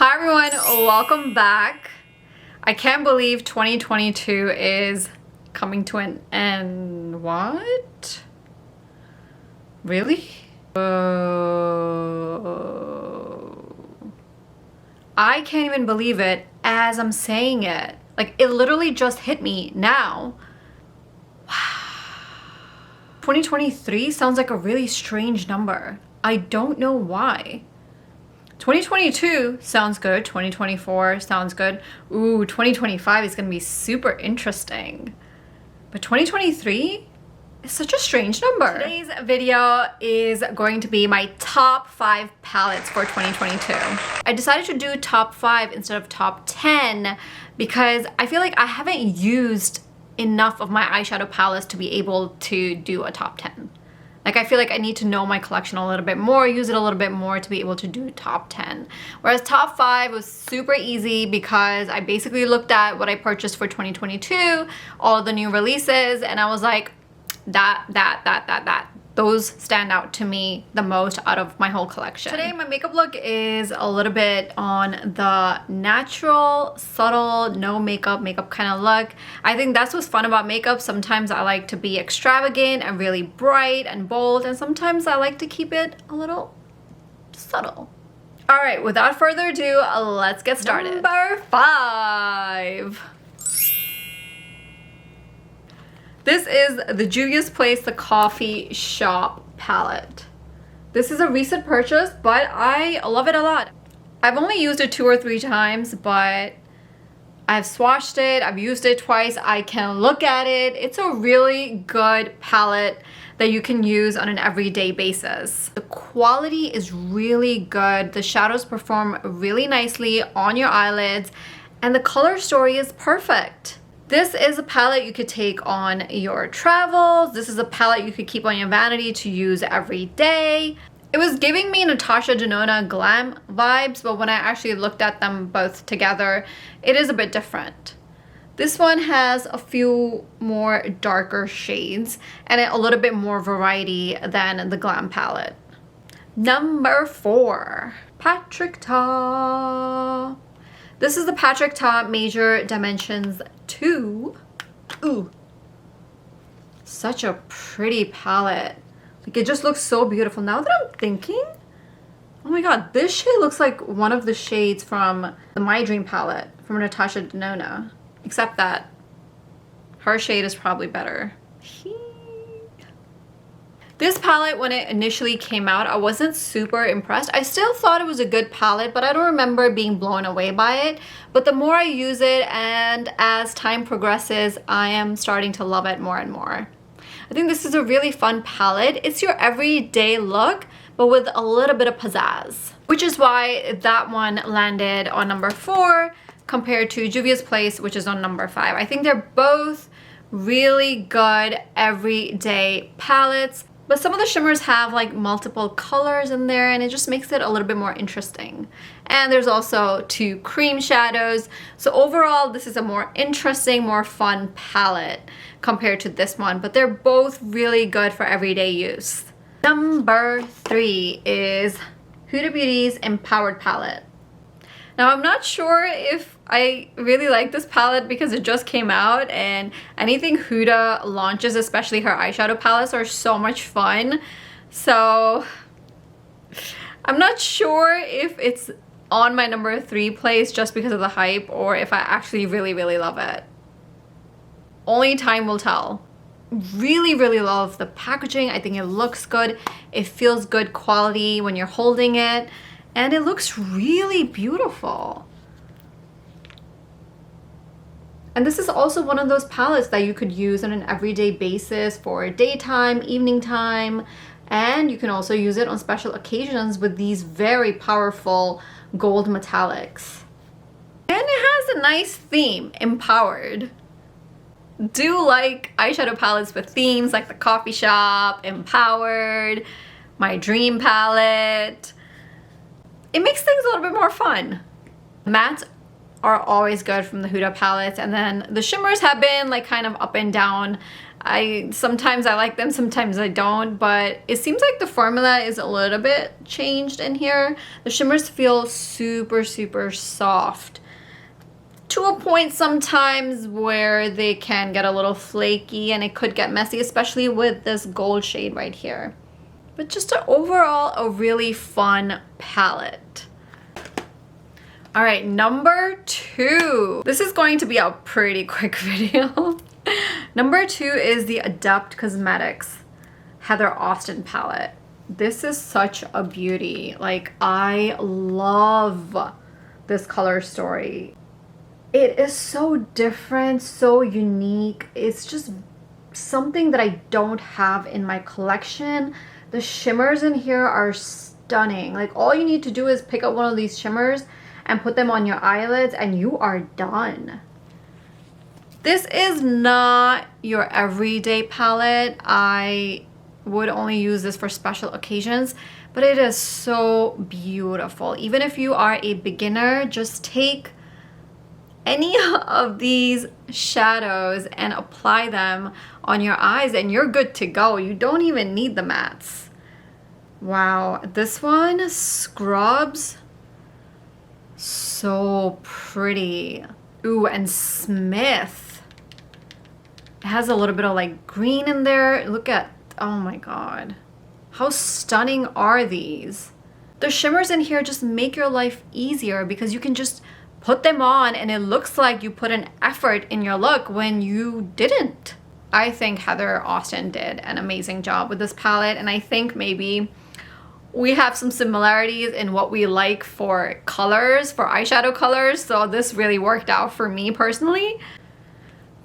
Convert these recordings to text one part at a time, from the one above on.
Hi everyone, welcome back. I can't believe 2022 is coming to an end. What? Really? I can't even believe it as I'm saying it. Like, it literally just hit me now. Wow. 2023 sounds like a really strange number. I don't know why. 2022 sounds good. 2024 sounds good. Ooh, 2025 is gonna be super interesting. But 2023 is such a strange number. Today's video is going to be my top 5 palettes for 2022. I decided to do top 5 instead of top 10 because I feel like I haven't used enough of my eyeshadow palettes to be able to do a top 10. Like, I feel like I need to know my collection a little bit more, use it a little bit more to be able to do top 10. Whereas top 5 was super easy because I basically looked at what I purchased for 2022, all the new releases, and I was like, those stand out to me the most out of my whole collection. Today, my makeup look is a little bit on the natural, subtle, no makeup kind of look. I think that's what's fun about makeup. Sometimes I like to be extravagant and really bright and bold, and sometimes I like to keep it a little subtle. All right, without further ado, let's get started. Number 5. This is the Juvias The Coffee Shop palette. This is a recent purchase, but I love it a lot. I've only used it 2 or 3 times, but I've swatched it, I've used it twice, I can look at it. It's a really good palette that you can use on an everyday basis. The quality is really good. The shadows perform really nicely on your eyelids, and the color story is perfect. This is a palette you could take on your travels. This is a palette you could keep on your vanity to use every day. It was giving me Natasha Denona glam vibes, but when I actually looked at them both together, it is a bit different. This one has a few more darker shades and a little bit more variety than the glam palette. Number 4, Patrick Ta. This is the Patrick Ta Major Dimensions 2. Ooh, such a pretty palette. Like, it just looks so beautiful. Now that I'm thinking, oh my god, this shade looks like one of the shades from the My Dream palette from Natasha Denona, except that her shade is probably better. This palette, when it initially came out, I wasn't super impressed. I still thought it was a good palette, but I don't remember being blown away by it. But the more I use it and as time progresses, I am starting to love it more and more. I think this is a really fun palette. It's your everyday look, but with a little bit of pizzazz, which is why that one landed on number 4 compared to Juvia's Place, which is on number 5. I think they're both really good everyday palettes. But some of the shimmers have like multiple colors in there, and it just makes it a little bit more interesting. And there's also 2 cream shadows. So overall, this is a more interesting, more fun palette compared to this one. But they're both really good for everyday use. Number 3 is Huda Beauty's Empowered palette. Now, I'm not sure if I really like this palette because it just came out, and anything Huda launches, especially her eyeshadow palettes, are so much fun. So I'm not sure if it's on my number 3 place just because of the hype, or if I actually really love it. Only time will tell. Really love the packaging. I think it looks good. It feels good quality when you're holding it. And it looks really beautiful. And this is also one of those palettes that you could use on an everyday basis for daytime, evening time, and you can also use it on special occasions with these very powerful gold metallics. And it has a nice theme, empowered. Do like eyeshadow palettes with themes like the Coffee Shop, Empowered, My Dream palette. It makes things a little bit more fun. Mattes are always good from the Huda palettes, and then the shimmers have been like kind of up and down Sometimes I like them, sometimes I don't, but it seems like the formula is a little bit changed in here. The shimmers feel super, super soft to a point sometimes where they can get a little flaky and it could get messy, especially with this gold shade right here. But just overall, a really fun palette. All right, number 2. This is going to be a pretty quick video. Number 2 is the Adept Cosmetics Heather Austin palette. This is such a beauty. Like, I love this color story. It is so different, so unique. It's just something that I don't have in my collection. The shimmers in here are stunning. Like, all you need to do is pick up one of these shimmers and put them on your eyelids and you are done. This is not your everyday palette. I would only use this for special occasions, but it is so beautiful. Even if you are a beginner, just take any of these shadows and apply them on your eyes and you're good to go. You don't even need the mattes. Wow, this one scrubs so pretty. Ooh, and Smith. It has a little bit of like green in there. Look at, oh my god. How stunning are these? The shimmers in here just make your life easier because you can just put them on and it looks like you put an effort in your look when you didn't. I think Heather Austin did an amazing job with this palette, and I think maybe we have some similarities in what we like for colors, for eyeshadow colors, so this really worked out for me personally.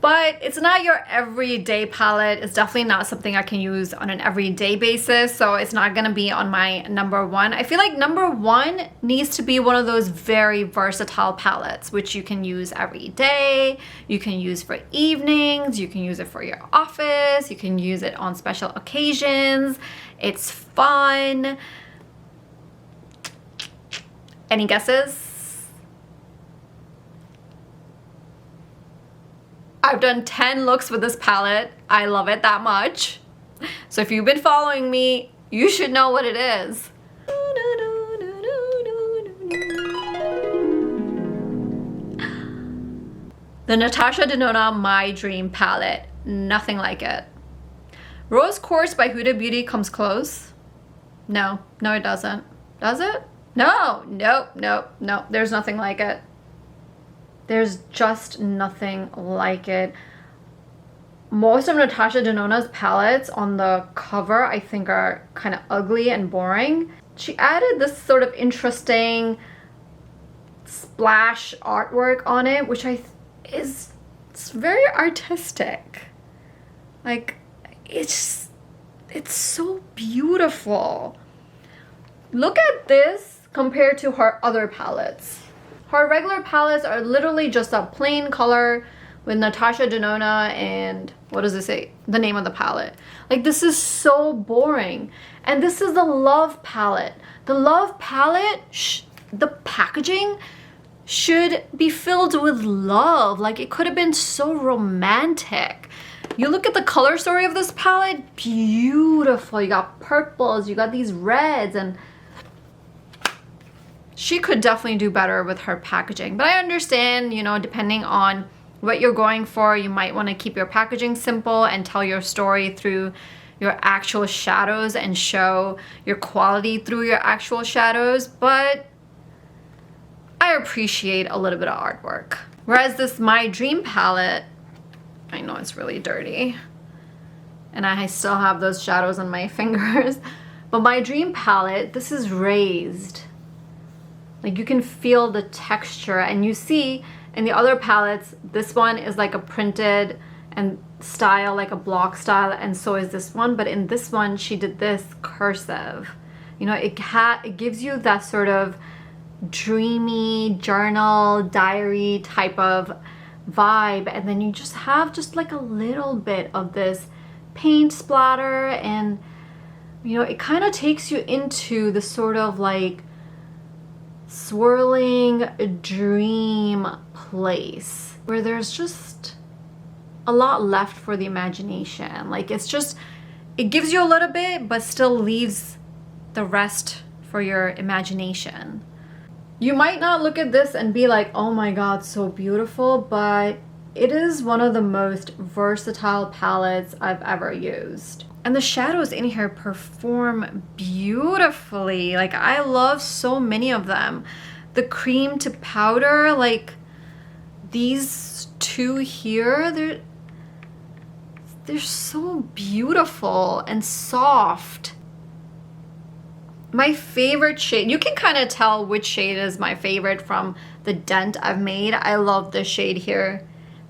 But it's not your everyday palette. It's definitely not something I can use on an everyday basis, so it's not gonna be on my number 1. I feel like number 1 needs to be one of those very versatile palettes, which you can use every day, you can use for evenings, you can use it for your office, you can use it on special occasions. It's fun. Any guesses? I've done 10 looks with this palette. I love it that much. So if you've been following me, you should know what it is. The Natasha Denona My Dream palette. Nothing like it. Rose Quartz by Huda Beauty comes close. No, it doesn't. Does it? No. There's nothing like it. There's just nothing like it. Most of Natasha Denona's palettes on the cover I think are kind of ugly and boring. She added this sort of interesting splash artwork on it, which it's very artistic. Like, it's so beautiful. Look at this compared to her other palettes. Her regular palettes are literally just a plain color with Natasha Denona and, what does it say? The name of the palette. Like, this is so boring. And this is the Love palette. The Love palette, the packaging should be filled with love. Like, it could have been so romantic. You look at the color story of this palette, beautiful. You got purples, you got these reds, and she could definitely do better with her packaging. But I understand, you know, depending on what you're going for, you might want to keep your packaging simple and tell your story through your actual shadows and show your quality through your actual shadows. But I appreciate a little bit of artwork. Whereas this My Dream palette, I know it's really dirty and I still have those shadows on my fingers, but My Dream palette, this is raised. Like, you can feel the texture, and you see in the other palettes, this one is like a printed and style, like a block style, and so is this one. But in this one, she did this cursive. You know, it gives you that sort of dreamy journal, diary type of vibe, and then you just have just like a little bit of this paint splatter, and you know, it kind of takes you into the sort of like swirling dream place where there's just a lot left for the imagination. Like it's just, it gives you a little bit, but still leaves the rest for your imagination. You might not look at this and be like, oh my god, so beautiful, but it is one of the most versatile palettes I've ever used. And the shadows in here perform beautifully. Like I love so many of them. The cream to powder, like these two here, they're so beautiful and soft. My favorite shade, you can kind of tell which shade is my favorite from the dent I've made. I love this shade here,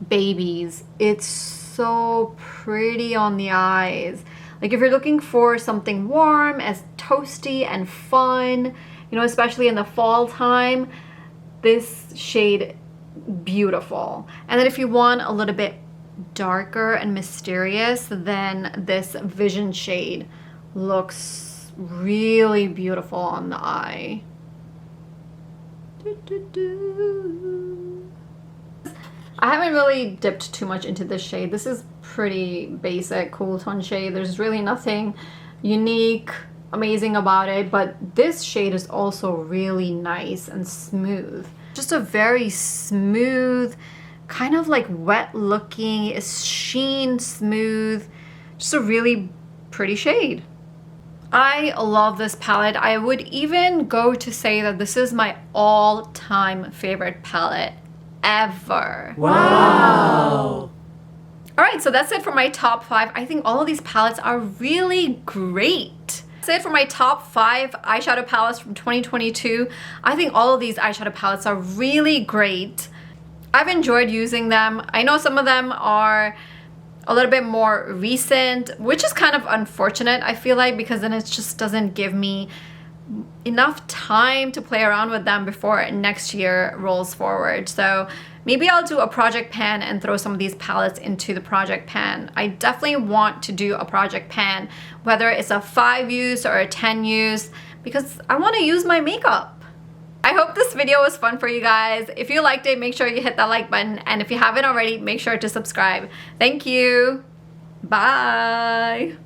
Babies. It's so pretty on the eyes. Like if you're looking for something warm, as toasty and fun, you know, especially in the fall time, this shade, beautiful. And then if you want a little bit darker and mysterious, then this Vision shade looks really beautiful on the eye. I haven't really dipped too much into this shade. This is pretty basic cool tone shade. There's really nothing unique, amazing about it, but this shade is also really nice and smooth. Just a very smooth, kind of like wet looking, it's sheen smooth, just a really pretty shade. I love this palette. I would even go to say that this is my all-time favorite palette ever. Wow! Alright, so that's it for my top 5. I think all of these palettes are really great. That's it for my top 5 eyeshadow palettes from 2022. I think all of these eyeshadow palettes are really great. I've enjoyed using them. I know some of them are a little bit more recent, which is kind of unfortunate, I feel like, because then it just doesn't give me enough time to play around with them before next year rolls forward. So maybe I'll do a project pan and throw some of these palettes into the project pan. I definitely want to do a project pan, whether it's a 5 use or a 10 use, because I want to use my makeup. I hope this video was fun for you guys. If you liked it, make sure you hit that like button. And if you haven't already, make sure to subscribe. Thank you. Bye.